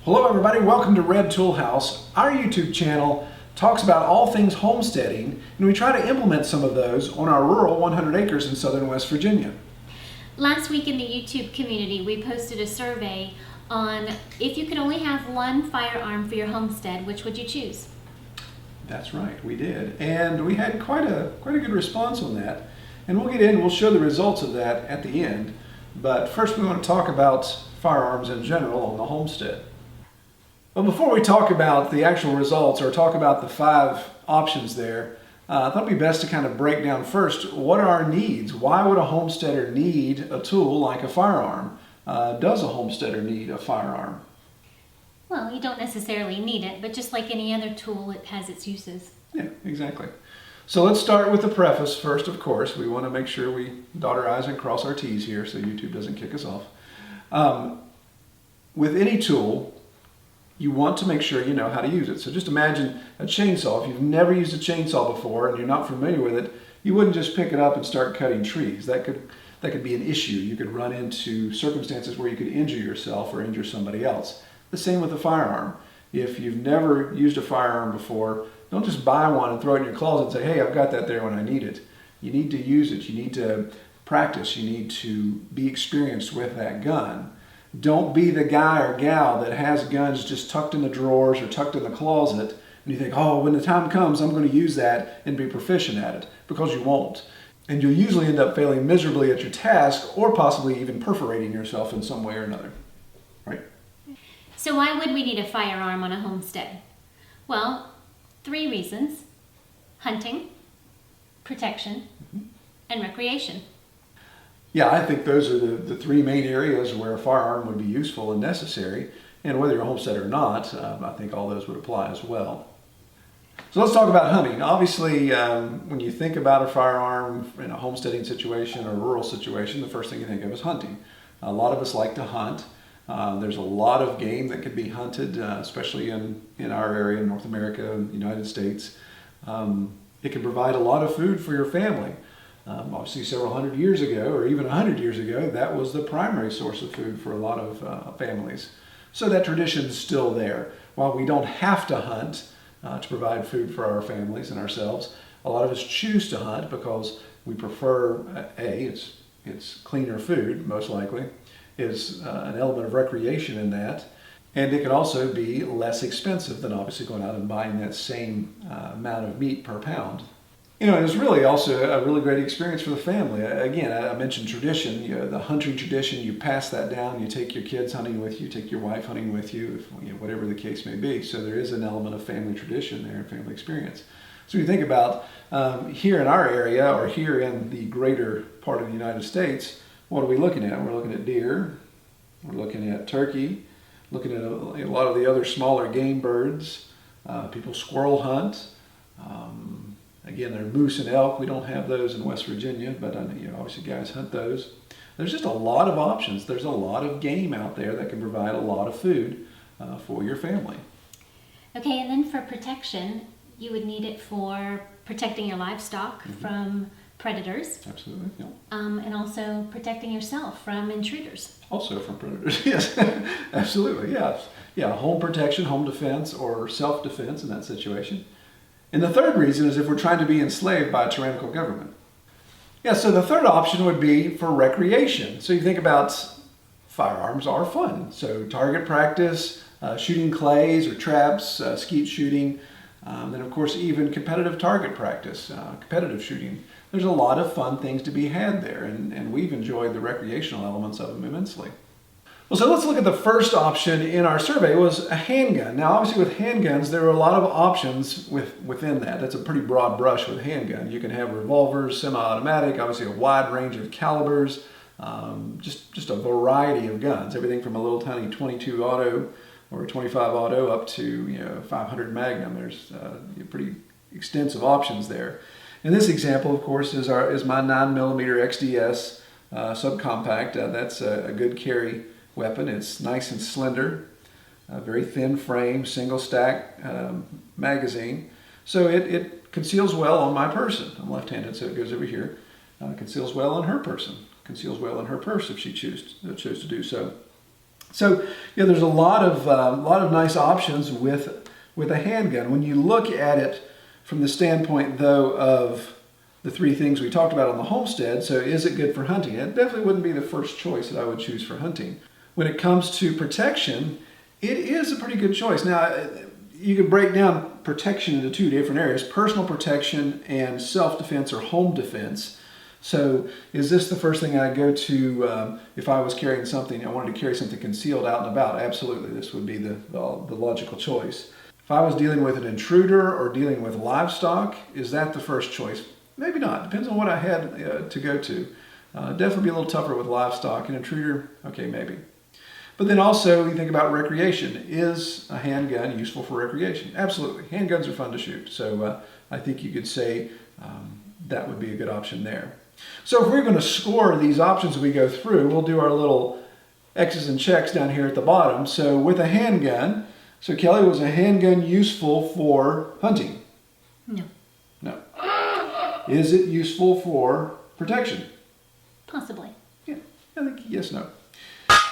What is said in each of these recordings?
Hello everybody, welcome to Red Tool House. Our YouTube channel talks about all things homesteading, and we try to implement some of those on our rural 100 acres in southern West Virginia. Last week in the YouTube community, we posted a survey on if you could only have one firearm for your homestead, which would you choose? That's right, we did. And we had quite a good response on that. And we'll show the results of that at the end. But first we want to talk about firearms in general on the homestead. But before we talk about the actual results or talk about the 5 options there, I thought it'd be best to kind of break down first, what are our needs? Why would a homesteader need a tool like a firearm? Does a homesteader need a firearm? Well, you don't necessarily need it, but just like any other tool, it has its uses. Yeah, exactly. So let's start with the preface first, of course. We want to make sure we dot our I's and cross our T's here so YouTube doesn't kick us off. With any tool, you want to make sure you know how to use it. So just imagine a chainsaw. If you've never used a chainsaw before and you're not familiar with it, you wouldn't just pick it up and start cutting trees. That could be an issue. You could run into circumstances where you could injure yourself or injure somebody else. The same with a firearm. If you've never used a firearm before, don't just buy one and throw it in your closet and say, hey, I've got that there when I need it. You need to use it. You need to practice. You need to be experienced with that gun. Don't be the guy or gal that has guns just tucked in the drawers or tucked in the closet and you think, oh, when the time comes, I'm going to use that and be proficient at it, because you won't. And you'll usually end up failing miserably at your task or possibly even perforating yourself in some way or another, right? So why would we need a firearm on a homestead? Well, 3 reasons: hunting, protection, and recreation. Yeah, I think those are the 3 main areas where a firearm would be useful and necessary. And whether you're a homesteader or not, I think all those would apply as well. So let's talk about hunting. Obviously, when you think about a firearm in a homesteading situation or a rural situation, the first thing you think of is hunting. A lot of us like to hunt. There's a lot of game that could be hunted, especially in our area, North America, United States. It can provide a lot of food for your family. Obviously, several hundred years ago, or even 100 years ago, that was the primary source of food for a lot of families. So that tradition's still there. While we don't have to hunt to provide food for our families and ourselves, a lot of us choose to hunt because we prefer, it's cleaner food, most likely, is an element of recreation in that, and it can also be less expensive than obviously going out and buying that same amount of meat per pound. You know, it's really also a really great experience for the family. Again, I mentioned tradition, the hunting tradition. You pass that down. You take your kids hunting with you, take your wife hunting with you, whatever the case may be. So there is an element of family tradition there and family experience. So when you think about here in our area or here in the greater part of the United States, what are we looking at? We're looking at deer, we're looking at turkey, looking at a lot of the other smaller game birds. People squirrel hunt. Again, there are moose and elk. We don't have those in West Virginia, but obviously guys hunt those. There's just a lot of options. There's a lot of game out there that can provide a lot of food for your family. Okay, and then for protection, you would need it for protecting your livestock from predators. Absolutely, yeah. And also protecting yourself from intruders. Also from predators, yes. Absolutely, yeah. Yeah, home protection, home defense, or self-defense in that situation. And the third reason is if we're trying to be enslaved by a tyrannical government. Yeah, so the third option would be for recreation. So you think about firearms are fun. So target practice, shooting clays or traps, skeet shooting, then of course even competitive target practice, competitive shooting. There's a lot of fun things to be had there, and we've enjoyed the recreational elements of them immensely. Well, so let's look at the first option in our survey was a handgun. Now, obviously with handguns, there are a lot of options within that. That's a pretty broad brush with a handgun. You can have revolvers, semi-automatic, obviously a wide range of calibers, just a variety of guns, everything from a little tiny 22 auto or a 25 auto up to 500 Magnum. There's pretty extensive options there. In this example, of course, is my 9mm XDS subcompact. That's a good carry weapon. It's nice and slender, very thin frame, single stack magazine. So it conceals well on my person. I'm left-handed, so it goes over here. Conceals well on her person. Conceals well in her purse if she chose to do so. So there's a lot of nice options with a handgun. When you look at it from the standpoint, though, of the three things we talked about on the Homestead, so is it good for hunting? It definitely wouldn't be the first choice that I would choose for hunting. When it comes to protection, it is a pretty good choice. Now, you can break down protection into two different areas: personal protection and self-defense or home defense. So is this the first thing I go to if I was carrying something, I wanted to carry something concealed out and about? Absolutely, this would be the logical choice. If I was dealing with an intruder or dealing with livestock, is that the first choice? Maybe not. Depends on what I had to go to. Definitely be a little tougher with livestock. An intruder, okay, maybe. But then also you think about recreation. Is a handgun useful for recreation? Absolutely. Handguns are fun to shoot. So I think you could say that would be a good option there. So if we're going to score these options as we go through, we'll do our little X's and checks down here at the bottom. So with a handgun, so Kelly, was a handgun useful for hunting? No. No. Is it useful for protection? Possibly. Yeah, I think yes, no.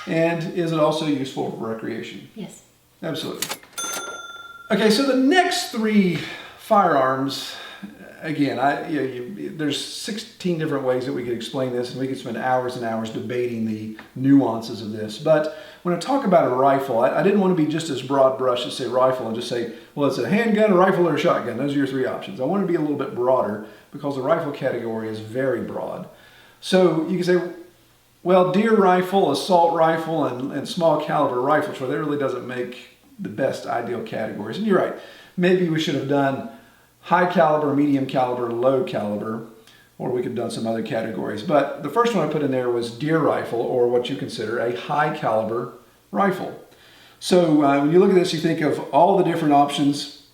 And is it also useful for recreation? Yes. Absolutely. Okay, so the next three firearms, again, there's 16 different ways that we could explain this, and we could spend hours and hours debating the nuances of this. But when I talk about a rifle, I didn't want to be just as broad brush as say rifle and just say, well, it's a handgun, a rifle, or a shotgun. Those are your three options. I want to be a little bit broader because the rifle category is very broad. So you can say, well, deer rifle, assault rifle, and small caliber rifle, that really doesn't make the best ideal categories. And you're right. Maybe we should have done high caliber, medium caliber, low caliber, or we could have done some other categories. But the first one I put in there was deer rifle, or what you consider a high caliber rifle. So when you look at this, you think of all the different options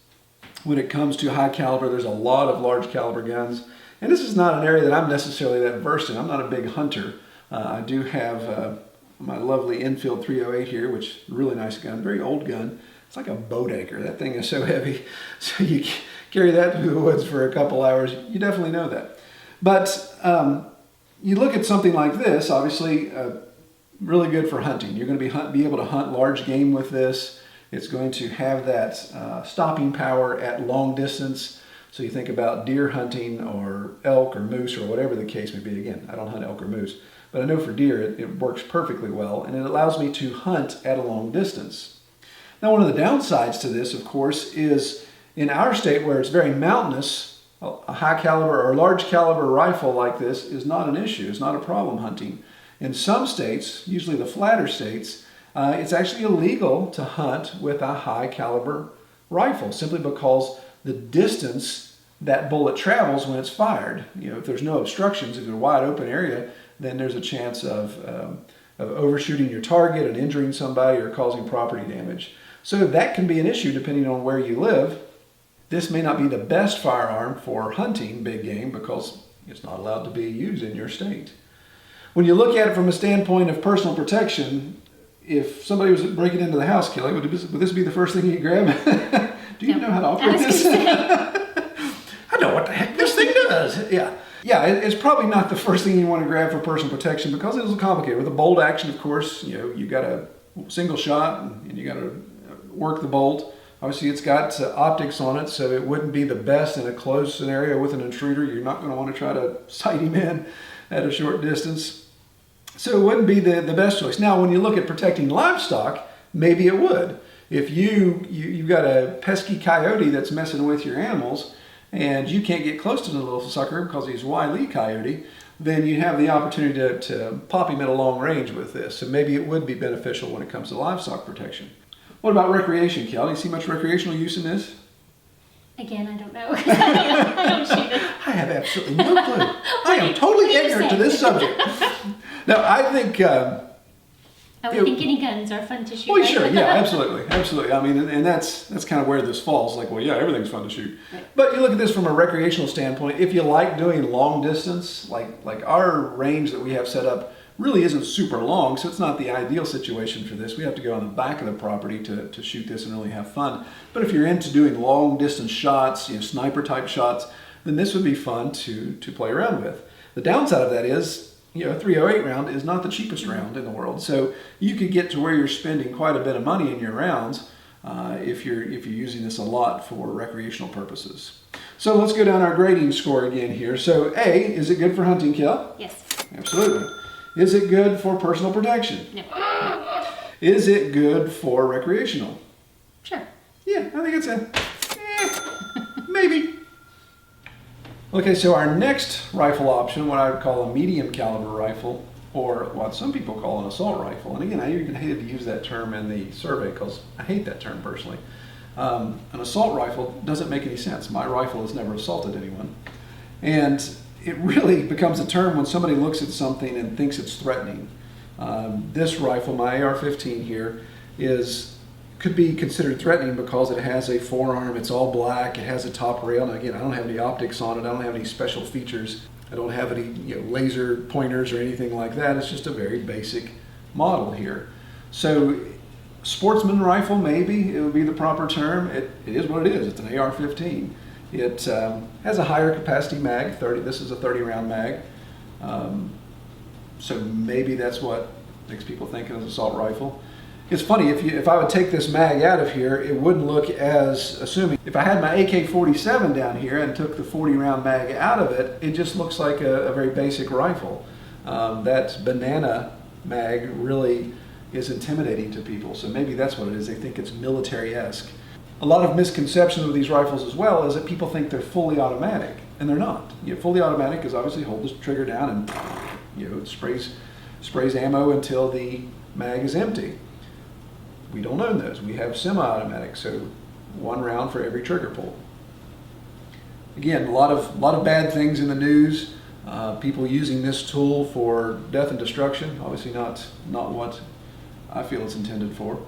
when it comes to high caliber. There's a lot of large caliber guns. And this is not an area that I'm necessarily that versed in. I'm not a big hunter. I do have my lovely Enfield 308 here, which is a really nice gun, very old gun. It's like a boat anchor. That thing is so heavy. So you carry that through the woods for a couple hours. You definitely know that. But you look at something like this, obviously really good for hunting. You're going to be able to hunt large game with this. It's going to have that stopping power at long distance. So you think about deer hunting or elk or moose or whatever the case may be. Again, I don't hunt elk or moose, but I know for deer it works perfectly well, and it allows me to hunt at a long distance. Now, one of the downsides to this, of course, is in our state where it's very mountainous, a high caliber or large caliber rifle like this is not an issue. It's not a problem hunting. In some states, usually the flatter states, it's actually illegal to hunt with a high caliber rifle simply because the distance that bullet travels when it's fired. If there's no obstructions, if it's a wide open area, then there's a chance of overshooting your target and injuring somebody or causing property damage. So that can be an issue depending on where you live. This may not be the best firearm for hunting big game because it's not allowed to be used in your state. When you look at it from a standpoint of personal protection, if somebody was breaking into the house, Kelly, would this be the first thing you grab? Do you know how to operate this? I know what the heck this thing does. Yeah, it's probably not the first thing you want to grab for personal protection because it's complicated. With a bolt action, of course, you got a single shot and you got to work the bolt. Obviously, it's got optics on it, so it wouldn't be the best in a closed scenario with an intruder. You're not going to want to try to sight him in at a short distance. So it wouldn't be the best choice. Now, when you look at protecting livestock, maybe it would. If you've got a pesky coyote that's messing with your animals and you can't get close to the little sucker because he's a wily coyote, then you have the opportunity to pop him at a long range with this. So maybe it would be beneficial when it comes to livestock protection. What about recreation, Kel? Do you see much recreational use in this? Again, I don't know. I don't shoot it. I have absolutely no clue. I am totally ignorant to this subject. Now, I think... I would think any guns are fun to shoot. Well, right? sure, yeah, absolutely. I mean, and that's kind of where this falls. Like, well, yeah, everything's fun to shoot. Right. But you look at this from a recreational standpoint. If you like doing long distance, like our range that we have set up really isn't super long, so it's not the ideal situation for this. We have to go on the back of the property to shoot this and really have fun. But if you're into doing long distance shots, sniper type shots, then this would be fun to play around with. The downside of that is a 308 round is not the cheapest round in the world. So you could get to where you're spending quite a bit of money in your rounds if you're using this a lot for recreational purposes. So let's go down our grading score again here. So A, is it good for hunting kill? Yes. Absolutely. Is it good for personal protection? No. Is it good for recreational? Sure. Yeah, I think it's a maybe. Okay, so our next rifle option, what I would call a medium caliber rifle, or what some people call an assault rifle. And again, I even hated to use that term in the survey because I hate that term personally. An assault rifle doesn't make any sense. My rifle has never assaulted anyone. And it really becomes a term when somebody looks at something and thinks it's threatening. This rifle, my AR-15 here, could be considered threatening because it has a forearm, it's all black, it has a top rail. Now again, I don't have any optics on it, I don't have any special features, I don't have any laser pointers or anything like that. It's just a very basic model here. So sportsman rifle, maybe it would be the proper term. It is what it is, it's an AR-15. It has a higher capacity mag, 30. This is a 30 round mag. So maybe that's what makes people think of an assault rifle. It's funny, if I would take this mag out of here, it wouldn't look as assuming. If I had my AK-47 down here and took the 40 round mag out of it, it just looks like a very basic rifle. That banana mag really is intimidating to people, so maybe that's what it is. They think it's military-esque. A lot of misconceptions with these rifles as well is that people think they're fully automatic, and they're not. Fully automatic is obviously hold the trigger down and it sprays ammo until the mag is empty. We don't own those. We have semi-automatic, so one round for every trigger pull. Again, a lot of bad things in the news. People using this tool for death and destruction. Obviously not what I feel it's intended for.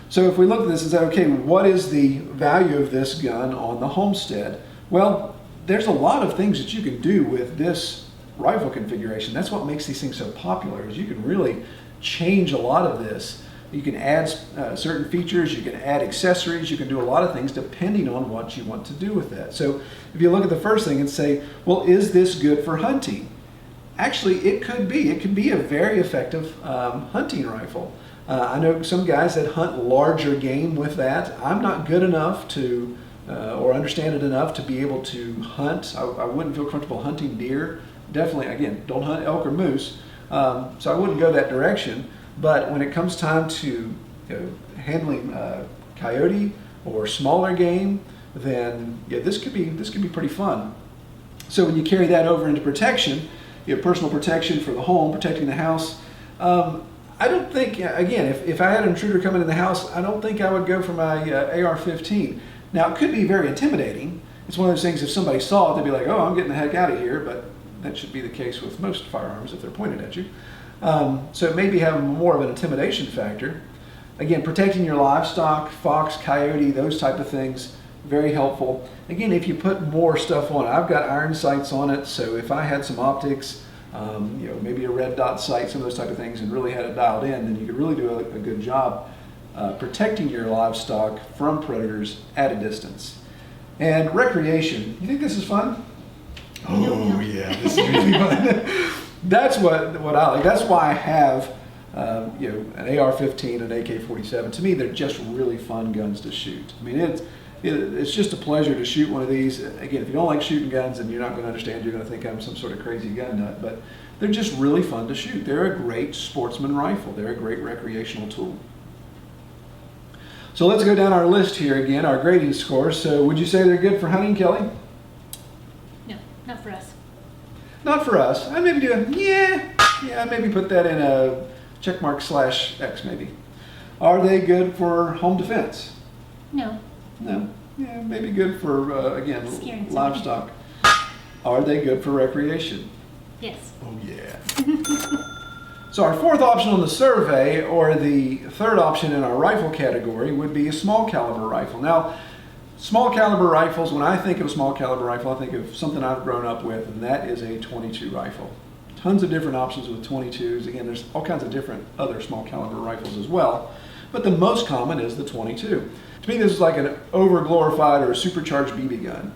So if we look at this and say, okay, what is the value of this gun on the Homestead? Well, there's a lot of things that you can do with this rifle configuration. That's what makes these things so popular, is you can really change a lot of this. You can add certain features, you can add accessories, you can do a lot of things depending on what you want to do with that. So if you look at the first thing and say, well, is this good for hunting? Actually, it could be. It could be a very effective hunting rifle. I know some guys that hunt larger game with that. I'm not good enough to, or understand it enough to be able to hunt. I wouldn't feel comfortable hunting deer. Definitely, again, don't hunt elk or moose. So I wouldn't go that direction. But when it comes time to handling coyote or smaller game, then this could be pretty fun. So when you carry that over into protection, personal protection for the home, protecting the house. I don't think, again, if I had an intruder come into the house, I don't think I would go for my AR-15. Now, it could be very intimidating. It's one of those things, if somebody saw it, they'd be like, oh, I'm getting the heck out of here, but that should be the case with most firearms if they're pointed at you. So it may be having more of an intimidation factor. Again, protecting your livestock, fox, coyote, those type of things, very helpful. Again, if you put more stuff on it, I've got iron sights on it, so if I had some optics, maybe a red dot sight, some of those type of things, and really had it dialed in, then you could really do a good job protecting your livestock from predators at a distance. And recreation, you think this is fun? Oh yeah, this is really fun. That's what I like. That's why I have an AR-15 and an AK-47. To me, they're just really fun guns to shoot. I mean, it's just a pleasure to shoot one of these. Again, if you don't like shooting guns, then you're not going to understand. You're going to think I'm some sort of crazy gun nut. But they're just really fun to shoot. They're a great sportsman rifle. They're a great recreational tool. So let's go down our list here again, our grading scores. So would you say they're good for hunting, Kelly? No, not for us. Not for us. I'd maybe do I'd maybe put that in a checkmark/X maybe. Are they good for home defense? No. No. Yeah, maybe good for, again, Scaring livestock. Are they good for recreation? Yes. Oh yeah. So our fourth option on the survey, or the third option in our rifle category, would be a small caliber rifle. Now, small caliber rifles, when I think of a small caliber rifle, I think of something I've grown up with, and that is a .22 rifle. Tons of different options with .22s. Again, there's all kinds of different other small caliber rifles as well, but the most common is the .22. To me, this is like an over-glorified or a supercharged BB gun.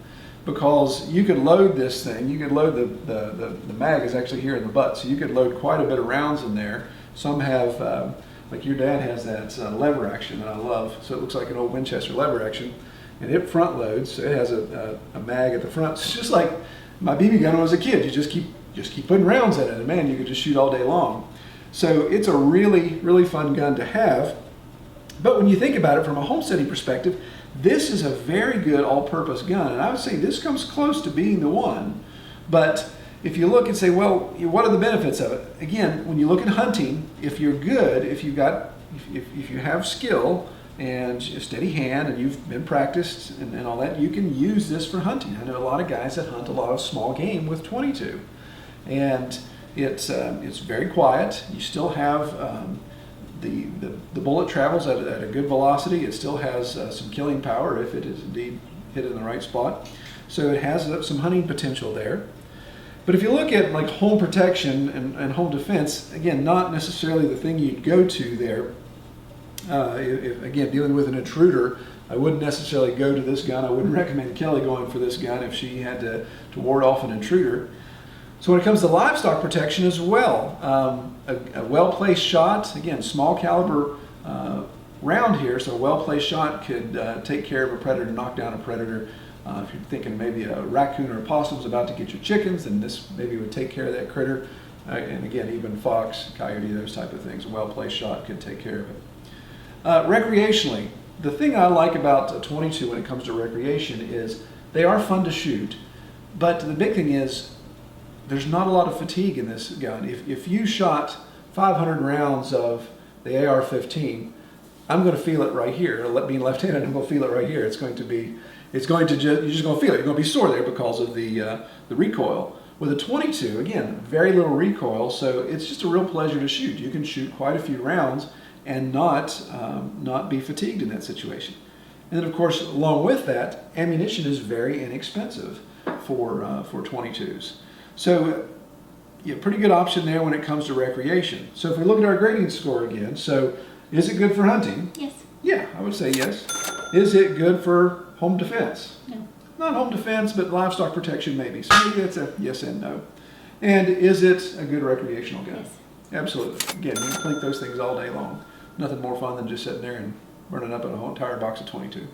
because you could load this thing. You could load the mag is actually here in the butt, so you could load quite a bit of rounds in there. Some have, like your dad has that lever action that I love, so it looks like an old Winchester lever action, and it front loads. So it has a mag at the front. It's just like my BB gun when I was a kid. You just keep putting rounds in it, and man, you could just shoot all day long. So it's a really fun gun to have. But when you think about it from a homesteading perspective, this is a very good all-purpose gun, and I would say this comes close to being the one. But if you look and say, well, what are the benefits of it? Again, when you look at hunting, if you're good, if you have skill and a steady hand and you've been practiced and all that, you can use this for hunting. I know a lot of guys that hunt a lot of small game with 22, and it's very quiet. You still have the bullet travels at a good velocity. It still has some killing power if it is indeed hit in the right spot. So it has some hunting potential there. But if you look at like home protection and home defense, again, not necessarily the thing you'd go to there. Again, dealing with an intruder, I wouldn't necessarily go to this gun. I wouldn't recommend Kelly going for this gun if she had to ward off an intruder. So when it comes to livestock protection as well, a well-placed shot, again, small caliber round here, so a well-placed shot could take care of a predator, knock down a predator. If you're thinking maybe a raccoon or a possum's about to get your chickens, then this maybe would take care of that critter. And again, even fox, coyote, those type of things, a well-placed shot could take care of it. Recreationally, the thing I like about a 22 when it comes to recreation is they are fun to shoot, but the big thing is there's not a lot of fatigue in this gun. If you shot 500 rounds of the AR-15, I'm going to feel it right here. Being left-handed, I'm going to feel it right here. You're just going to feel it. You're going to be sore there because of the recoil. With a 22, again, very little recoil, so it's just a real pleasure to shoot. You can shoot quite a few rounds and not be fatigued in that situation. And then, of course, along with that, ammunition is very inexpensive for 22s. So, yeah, pretty good option there when it comes to recreation. So if we look at our grading score again, so is it good for hunting? Yes. Yeah, I would say yes. Is it good for home defense? No. Not home defense, but livestock protection maybe. So maybe that's a yes and no. And is it a good recreational gun? Yes. Absolutely. Again, you can clink those things all day long. Nothing more fun than just sitting there and burning up a whole entire box of 22.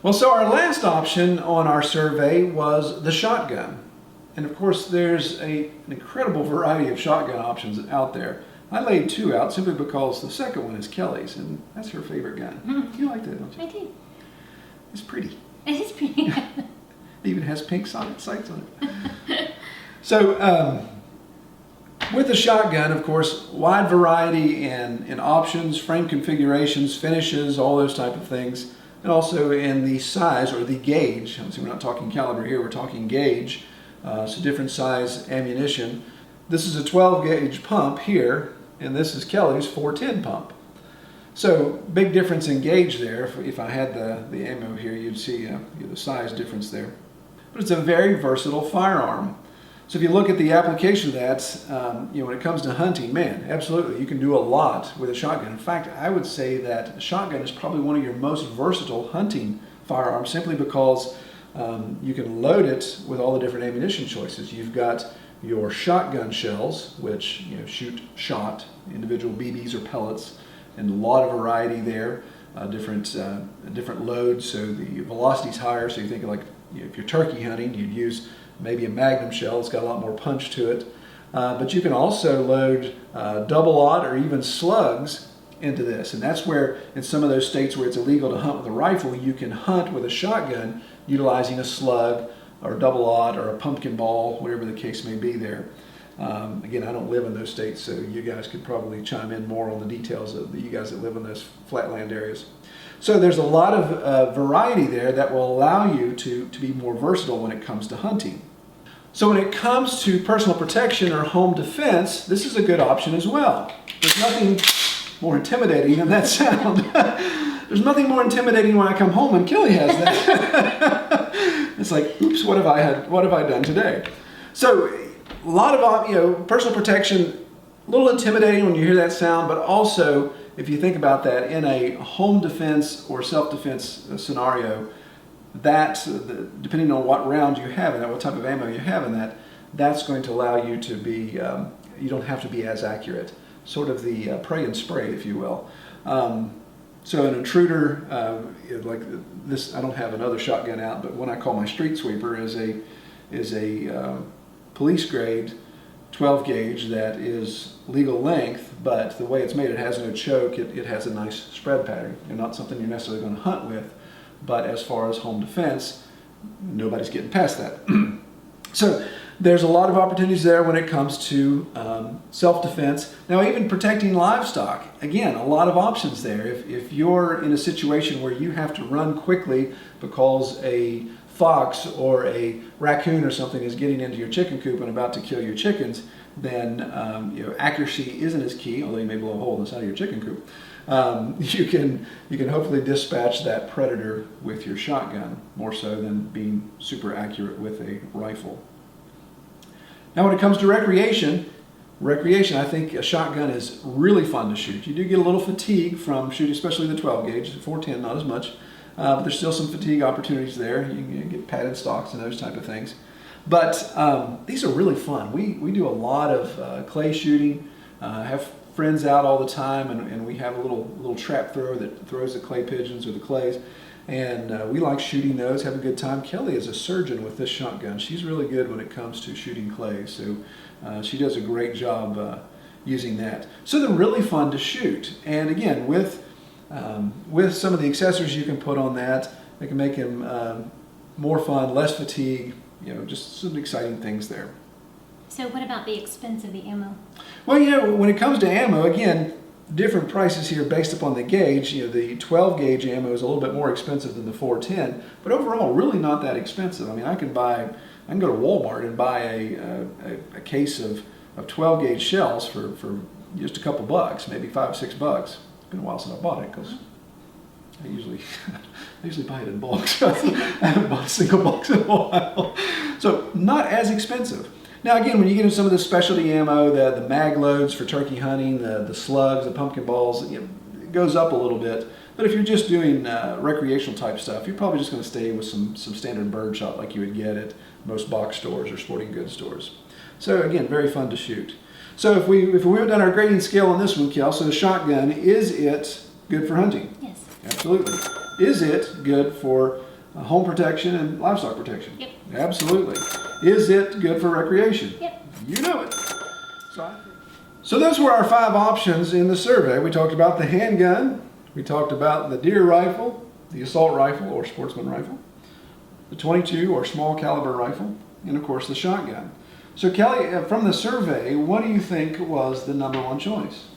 Well, so our last option on our survey was the shotgun. And of course, there's an incredible variety of shotgun options out there. I laid two out simply because the second one is Kelly's, and that's her favorite gun. Mm-hmm. You like that, don't you? I do. It's pretty. It is pretty. It even has pink sights on it. So, with the shotgun, of course, wide variety in options, frame configurations, finishes, all those type of things, and also in the size or the gauge. Obviously, we're not talking caliber here; we're talking gauge. So different size ammunition. This is a 12 gauge pump here, and this is Kelly's 410 pump. So big difference in gauge there. If I had the ammo here, you'd see the size difference there. But it's a very versatile firearm. So if you look at the application of that, when it comes to hunting, man, absolutely, you can do a lot with a shotgun. In fact, I would say that a shotgun is probably one of your most versatile hunting firearms, simply because you can load it with all the different ammunition choices. You've got your shotgun shells, which shoot shot, individual BBs or pellets, and a lot of variety there. Different loads, so the velocity's higher. So you think like if you're turkey hunting, you'd use maybe a Magnum shell. It's got a lot more punch to it. But you can also load double-aught or even slugs into this, and that's where in some of those states where it's illegal to hunt with a rifle, you can hunt with a shotgun utilizing a slug or a double-aught or a pumpkin ball, whatever the case may be there. Again, I don't live in those states, so you guys could probably chime in more on the details of you guys that live in those flatland areas. So there's a lot of variety there that will allow you to be more versatile when it comes to hunting. So when it comes to personal protection or home defense, this is a good option as well. There's nothing more intimidating than that sound. There's nothing more intimidating when I come home and Kelly has that. It's like, oops, what have I done today? So a lot of personal protection, a little intimidating when you hear that sound, but also if you think about that in a home defense or self-defense scenario, depending on what round you have in that, what type of ammo you have in that, that's going to allow you to be, you don't have to be as accurate. Sort of the pray and spray, if you will. So an intruder, like this, I don't have another shotgun out, but what I call my street sweeper is a police grade 12 gauge that is legal length, but the way it's made, it has no choke, it has a nice spread pattern, and not something you're necessarily going to hunt with, but as far as home defense, nobody's getting past that. So there's a lot of opportunities there when it comes to self-defense. Now, even protecting livestock, again, a lot of options there. If you're in a situation where you have to run quickly because a fox or a raccoon or something is getting into your chicken coop and about to kill your chickens, then accuracy isn't as key, although you may blow a hole in the side of your chicken coop. You can hopefully dispatch that predator with your shotgun, more so than being super accurate with a rifle. Now when it comes to recreation, I think a shotgun is really fun to shoot. You do get a little fatigue from shooting, especially the 12 gauge, the 410 not as much, but there's still some fatigue opportunities there. You can get padded stocks and those type of things. But these are really fun. We do a lot of clay shooting, have friends out all the time, and we have a little trap thrower that throws the clay pigeons or the clays, and we like shooting those, have a good time. Kelly is a surgeon with this shotgun. She's really good when it comes to shooting clay, so she does a great job using that. So they're really fun to shoot, and again, with some of the accessories you can put on that, they can make them more fun, less fatigue, just some exciting things there. So what about the expense of the ammo? Well, when it comes to ammo, again, different prices here based upon the gauge. The 12 gauge ammo is a little bit more expensive than the 410, but overall really not that expensive. I mean, I can go to Walmart and buy a case of 12 gauge shells for just a couple bucks, maybe $5 or $6. It's been a while since I bought it because I usually buy it in bulk. So I haven't bought a single box in a while. So not as expensive. Now again, when you get into some of the specialty ammo, the mag loads for turkey hunting, the slugs, the pumpkin balls, it goes up a little bit. But if you're just doing recreational type stuff, you're probably just going to stay with some standard birdshot like you would get at most box stores or sporting goods stores. So again, very fun to shoot. So if we were done our grading scale on this one, Kel, so the shotgun, is it good for hunting? Yes. Absolutely. Is it good for home protection and livestock protection? Yep. Absolutely. Is it good for recreation? Yep. You know it. So those were our 5 options in the survey. We talked about the handgun, we talked about the deer rifle, the assault rifle or sportsman rifle, the .22 or small caliber rifle, and of course the shotgun. So Kelly, from the survey, what do you think was the number 1 choice?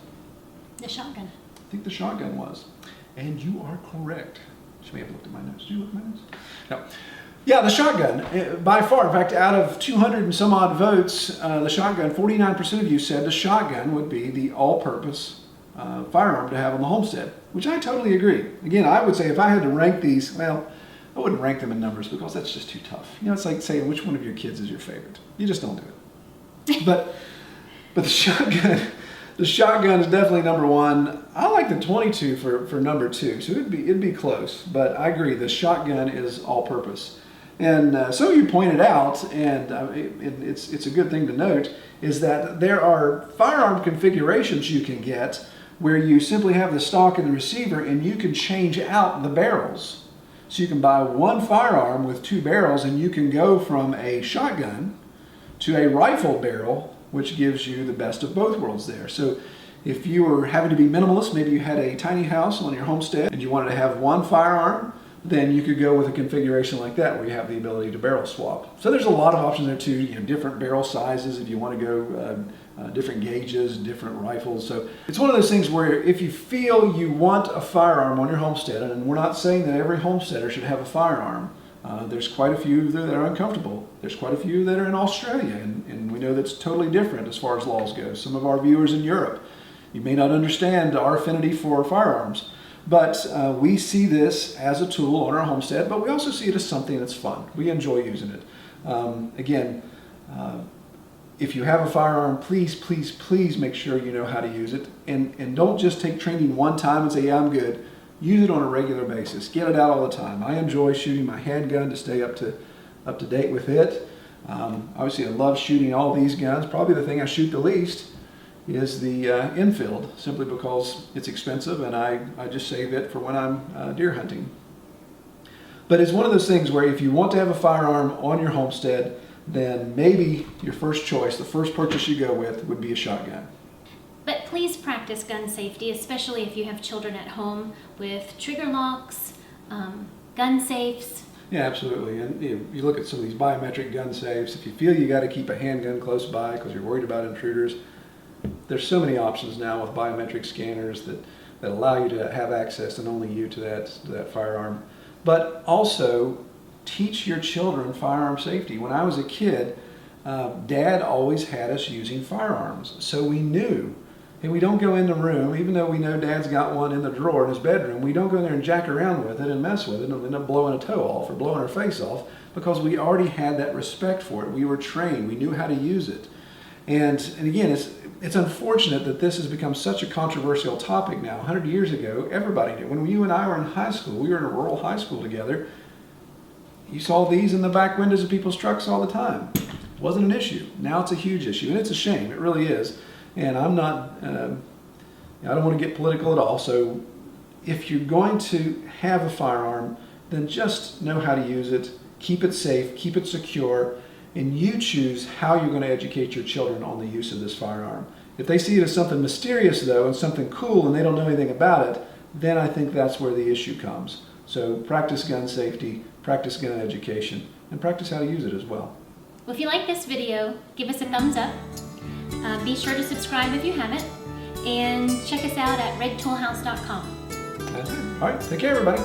The shotgun. I think the shotgun was. And you are correct. She may have looked at my notes. Did you look at my notes? No. Yeah, the shotgun, by far. In fact, out of 200 and some odd votes, the shotgun, 49% of you said the shotgun would be the all-purpose firearm to have on the homestead, which I totally agree. Again, I would say if I had to rank these, well, I wouldn't rank them in numbers because that's just too tough. It's like saying which one of your kids is your favorite. You just don't do it. But the shotgun is definitely number 1. I like the .22 for number 2, so it'd be close. But I agree, the shotgun is all-purpose. And so you pointed out, and it's a good thing to note, is that there are firearm configurations you can get where you simply have the stock and the receiver, and you can change out the barrels. So you can buy one firearm with 2 barrels, and you can go from a shotgun to a rifle barrel, which gives you the best of both worlds there. So if you were having to be minimalist, maybe you had a tiny house on your homestead and you wanted to have one firearm, then you could go with a configuration like that where you have the ability to barrel swap. So there's a lot of options there too, different barrel sizes if you want to go different gauges, different rifles. So it's one of those things where if you feel you want a firearm on your homestead, and we're not saying that every homesteader should have a firearm, there's quite a few that are uncomfortable. There's quite a few that are in Australia, and we know that's totally different as far as laws go. Some of our viewers in Europe, you may not understand our affinity for firearms, but we see this as a tool on our homestead, but we also see it as something that's fun. We enjoy using it. Again, if you have a firearm, please, please, please make sure you know how to use it, and don't just take training one time and say, yeah, I'm good. use it on a regular basis. Get it out all the time. I enjoy shooting my handgun to stay up to date with it. Obviously, I love shooting all these guns. Probably the thing I shoot the least is the infield, simply because it's expensive and I just save it for when I'm deer hunting. But it's one of those things where if you want to have a firearm on your homestead, then maybe your first choice, the first purchase you go with, would be a shotgun. But please practice gun safety, especially if you have children at home, with trigger locks, gun safes. Yeah, absolutely. And you look at some of these biometric gun safes. If you feel you got to keep a handgun close by because you're worried about intruders, there's so many options now with biometric scanners that allow you to have access, and only you, to that firearm. But also teach your children firearm safety. When I was a kid, Dad always had us using firearms, so we knew. And we don't go in the room, even though we know Dad's got one in the drawer in his bedroom, we don't go in there and jack around with it and mess with it and end up blowing a toe off or blowing our face off, because we already had that respect for it. We were trained. We knew how to use it. And again, it's unfortunate that this has become such a controversial topic now. 100 years ago, everybody did. When you and I were in high school, we were in a rural high school together, you saw these in the back windows of people's trucks all the time. It wasn't an issue. Now it's a huge issue, and it's a shame. It really is. And I'm not, I don't want to get political at all. So if you're going to have a firearm, then just know how to use it, keep it safe, keep it secure, and you choose how you're going to educate your children on the use of this firearm. If they see it as something mysterious, though, and something cool, and they don't know anything about it, then I think that's where the issue comes. So practice gun safety, practice gun education, and practice how to use it as well. Well, if you like this video, give us a thumbs up. Be sure to subscribe if you haven't, and check us out at redtoolhouse.com. That's it. All right, take care, everybody.